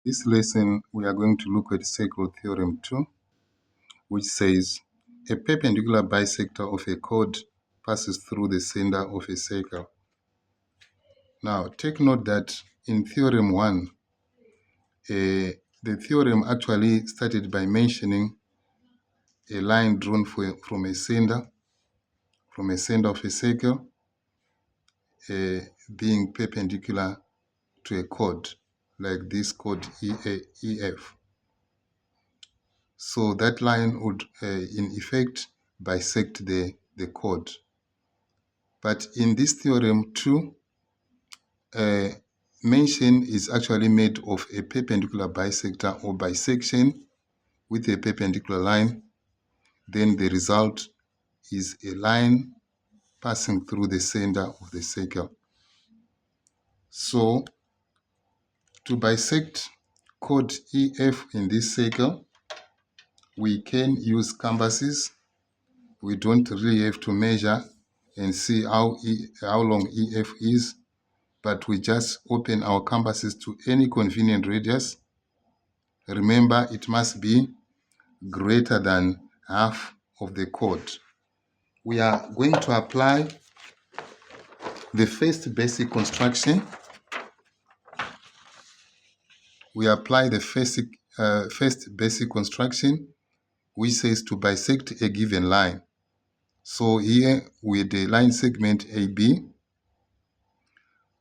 This lesson, we are going to look at circle theorem 2, which says a perpendicular bisector of a chord passes through the center of a circle. Now, take note that in theorem 1, the theorem actually started by mentioning a line drawn from a center of a circle being perpendicular to a chord, like this chord EF. So that line would, in effect, bisect the chord. But in this theorem 2, mention is actually made of a perpendicular bisector or bisection with a perpendicular line. Then the result is a line passing through the center of the circle. So to bisect chord EF in this circle, we can use compasses. We don't really have to measure and see how long EF is, but we just open our compasses to any convenient radius. Remember, it must be greater than half of the chord. We are going to apply the first basic construction. We apply the first basic construction, which says to bisect a given line. So here with the line segment AB,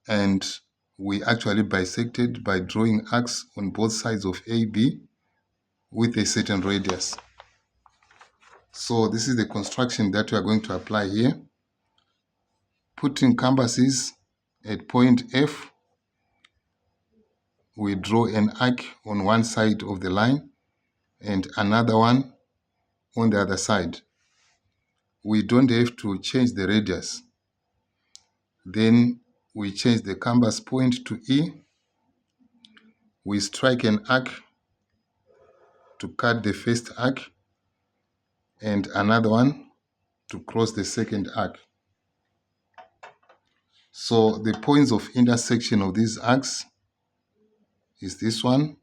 and we actually bisected by drawing arcs on both sides of AB with a certain radius. So this is the construction that we are going to apply here. Putting compasses at point F, we draw an arc on one side of the line and another one on the other side. We don't have to change the radius. Then we change the compass point to E. We strike an arc to cut the first arc and another one to cross the second arc. So the points of intersection of these arcs is this one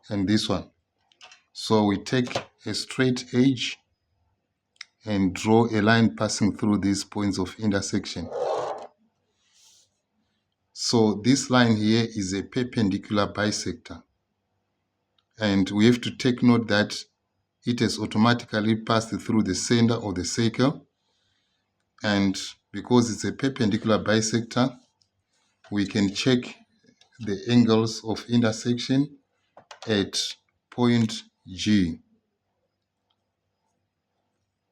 and this one. So we take a straight edge and draw a line passing through these points of intersection. So this line here is a perpendicular bisector. And we have to take note that it has automatically passed through the center of the circle. And because it's a perpendicular bisector, we can check the angles of intersection at point G.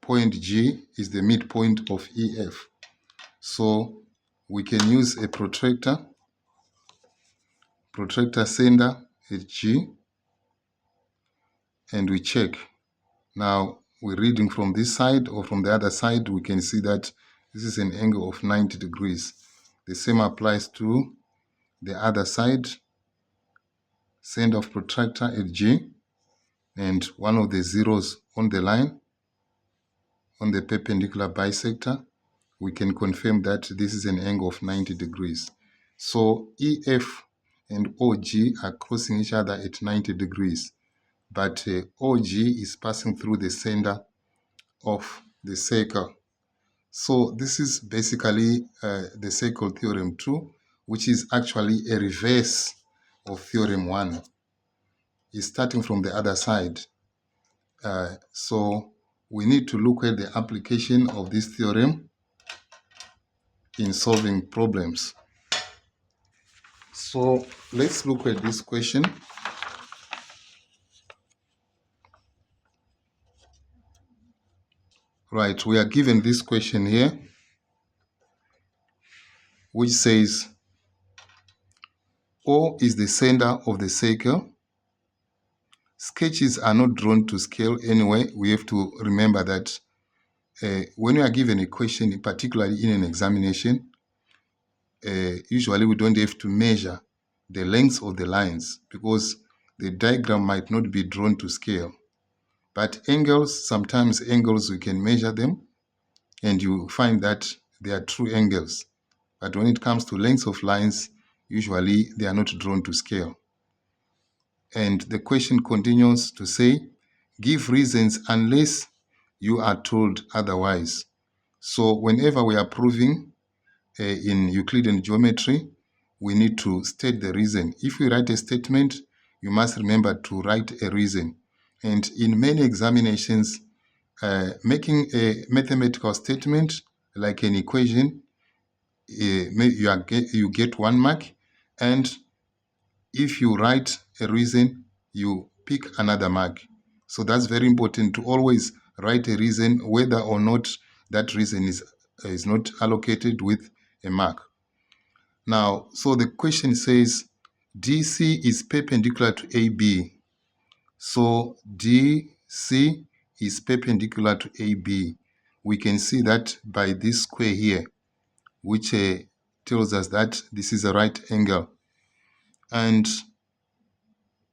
Point G is the midpoint of EF. So we can use a protractor center at G, and we check. Now we're reading from this side or from the other side, we can see that this is an angle of 90 degrees. The same applies to the other side. Center of protractor at G, and one of the zeros on the line, on the perpendicular bisector, we can confirm that this is an angle of 90 degrees. So EF and OG are crossing each other at 90 degrees, but OG is passing through the center of the circle. So this is basically the circle theorem 2, which is actually a reverse of theorem 1. It's starting from the other side. So we need to look at the application of this theorem in solving problems. So let's look at this question. Right, we are given this question here, which says O is the center of the circle. Sketches are not drawn to scale anyway. We have to remember that when you are given a question, particularly in an examination, usually we don't have to measure the length of the lines because the diagram might not be drawn to scale. But angles, sometimes angles, we can measure them and you find that they are true angles. But when it comes to length of lines, usually they are not drawn to scale. And the question continues to say, give reasons unless you are told otherwise. So whenever we are proving in Euclidean geometry, we need to state the reason. If we write a statement, you must remember to write a reason. And in many examinations, making a mathematical statement like an equation, you get 1 mark, and if you write a reason, you pick another mark. So that's very important to always write a reason, whether or not that reason is not allocated with a mark. Now, so the question says, DC is perpendicular to AB. So DC is perpendicular to AB. We can see that by this square here, which tells us that this is a right angle. And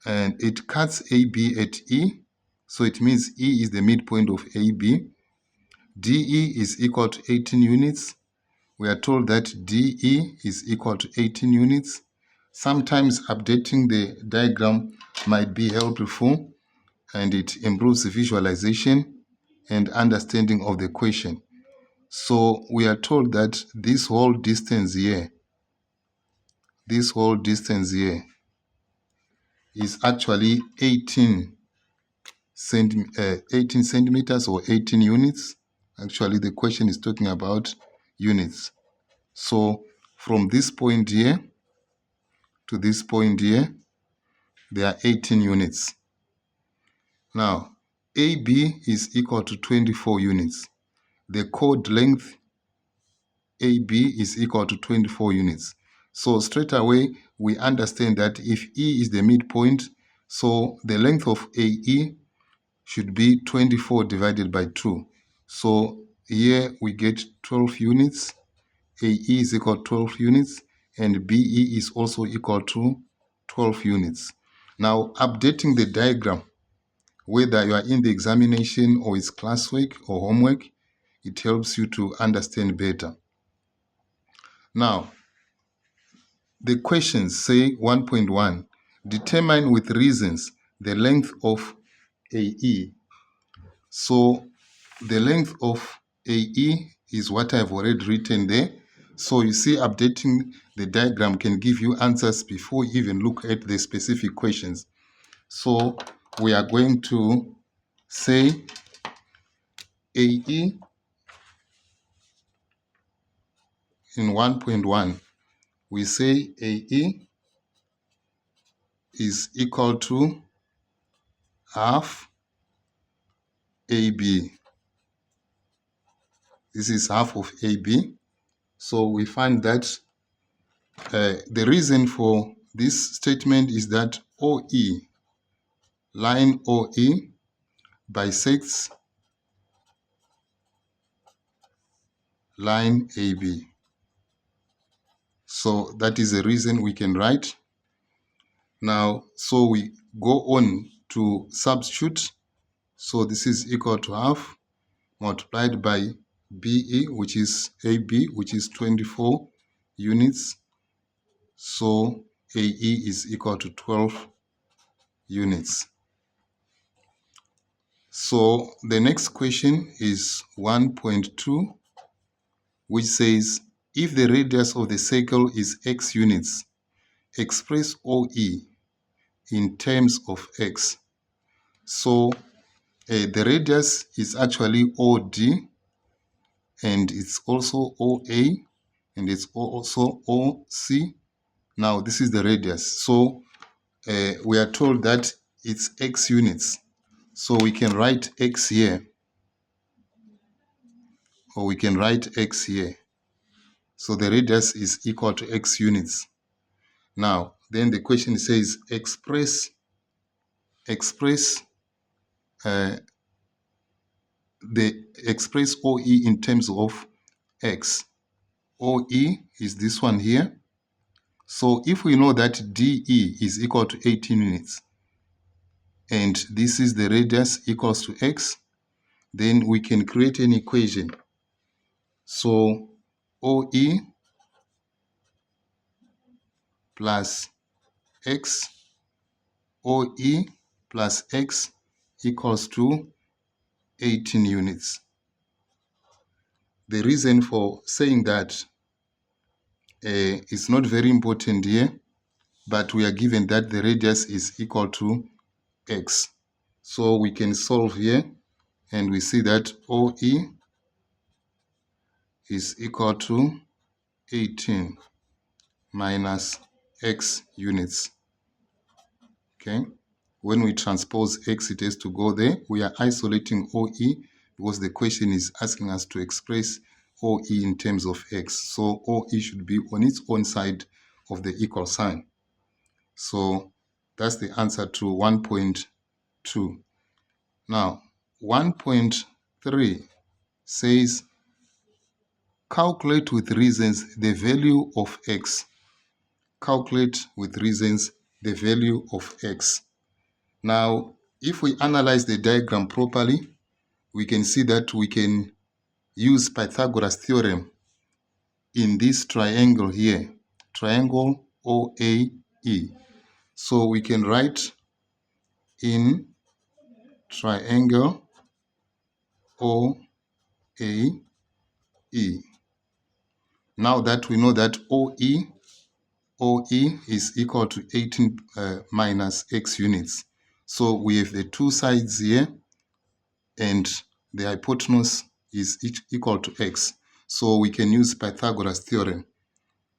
it cuts AB at E. So it means E is the midpoint of AB. DE is equal to 18 units. We are told that DE is equal to 18 units. Sometimes updating the diagram might be helpful, and it improves the visualization and understanding of the question. So we are told that this whole distance here is actually 18 centimeters or 18 units. Actually, the question is talking about units. So from this point here to this point here, there are 18 units. Now, AB is equal to 24 units. The chord length AB is equal to 24 units. So straight away, we understand that if E is the midpoint, so the length of AE should be 24 divided by 2. So here we get 12 units. AE is equal to 12 units, and BE is also equal to 12 units. Now, updating the diagram, whether you are in the examination or it's classwork or homework, it helps you to understand better. Now, the questions say 1.1, determine with reasons the length of AE. So the length of AE is what I've already written there. So you see, updating the diagram can give you answers before you even look at the specific questions. So we are going to say AE in 1.1. We say AE is equal to half AB. This is half of AB. So we find that the reason for this statement is that OE, line OE, bisects line AB. So that is the reason we can write. Now, so we go on to substitute. So this is equal to half multiplied by BE, which is AB, which is 24 units. So AE is equal to 12 units. So the next question is 1.2, which says, if the radius of the circle is x units, express OE in terms of x. So the radius is actually OD, and it's also OA, and it's also OC. Now this is the radius. So we are told that it's x units. So we can write x here, or we can write x here. So the radius is equal to x units. Now, then the question says express OE in terms of x. OE is this one here. So if we know that DE is equal to 18 units, and this is the radius equals to x, then we can create an equation. So OE plus x OE plus X equals to 18 units. The reason for saying that is not very important here, but we are given that the radius is equal to X. So we can solve here, and we see that OE is equal to 18 minus X units. Okay. When we transpose X, it has to go there. We are isolating OE because the question is asking us to express OE in terms of X. So OE should be on its own side of the equal sign. So that's the answer to 1.2. Now, 1.3 says, calculate with reasons the value of X. Calculate with reasons the value of X. Now, if we analyze the diagram properly, we can see that we can use Pythagoras theorem in this triangle here, triangle OAE. So we can write in triangle OAE. Now that we know that OE is equal to 18 minus X units. So we have the two sides here, and the hypotenuse is equal to X. So we can use Pythagoras theorem.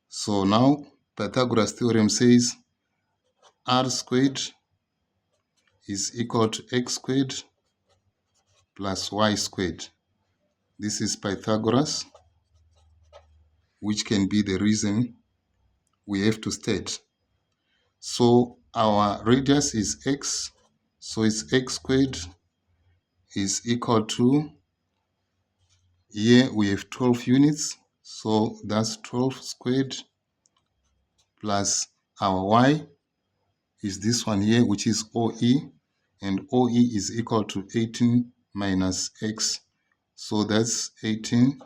So now Pythagoras theorem says R squared is equal to X squared plus Y squared. This is Pythagoras, which can be the reason we have to state. So our radius is X, so it's X squared is equal to, here we have 12 units, so that's 12 squared plus our Y is this one here, which is OE, and OE is equal to 18 minus X. So that's 18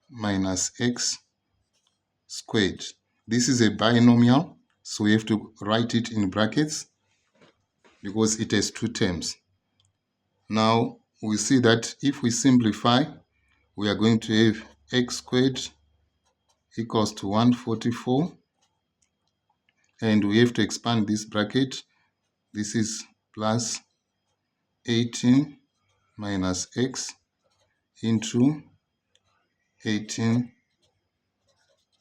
minus X squared. This is a binomial, so we have to write it in brackets because it has two terms. Now we see that if we simplify, we are going to have X squared equals to 144, and we have to expand this bracket. This is plus 18 minus X into 18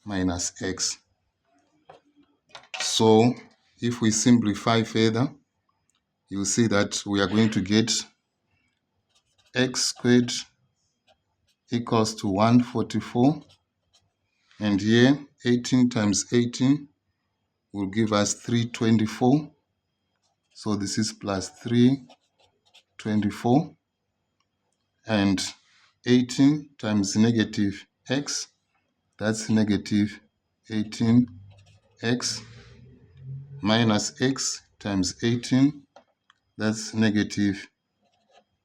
minus X. So if we simplify further, you'll see that we are going to get X squared equals to 144, and here 18 times 18 will give us 324. So this is plus 324, and 18 times negative X, that's negative 18X, minus X times 18, that's negative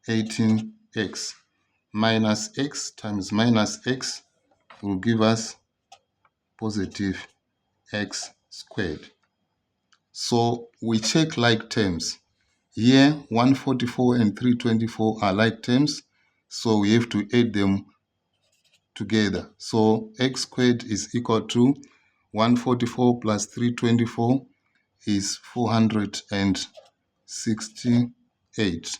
18X, minus X times minus X will give us positive X squared. So we check like terms. Here 144 and 324 are like terms, so we have to add them together. So X squared is equal to 144 plus 324 is 468.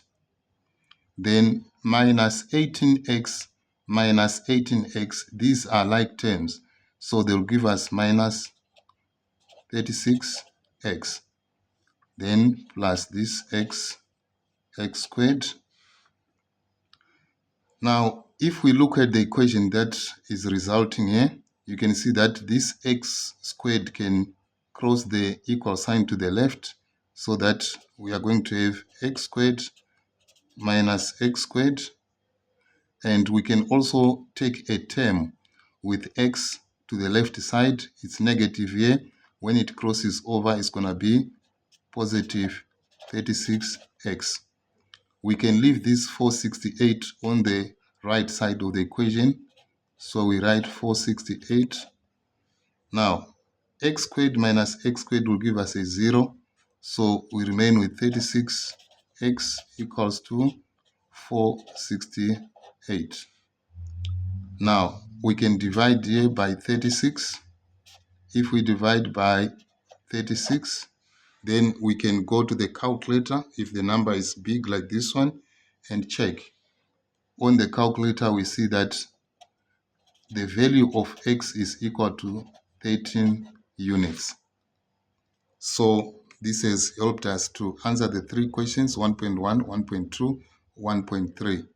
Then minus 18X minus 18X, these are like terms, so they'll give us minus 36X. Then plus this X squared. Now, if we look at the equation that is resulting here, you can see that this X squared can cross the equal sign to the left, so that we are going to have X squared minus X squared, and we can also take a term with X to the left side. It's negative here. When it crosses over, it's going to be positive 36X. We can leave this 468 on the right side of the equation, so we write 468. Now, X squared minus X squared will give us a 0, So we remain with 36x equals to 468. Now we can divide here by 36. If we divide by 36, then we can go to the calculator if the number is big like this one and check. On the calculator, we see that the value of x is equal to 13 units. So this has helped us to answer the three questions, 1.1, 1.2, 1.3.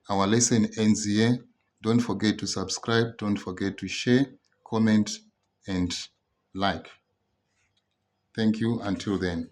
Our lesson ends here. Don't forget to subscribe. Don't forget to share, comment, and like. Thank you. Until then.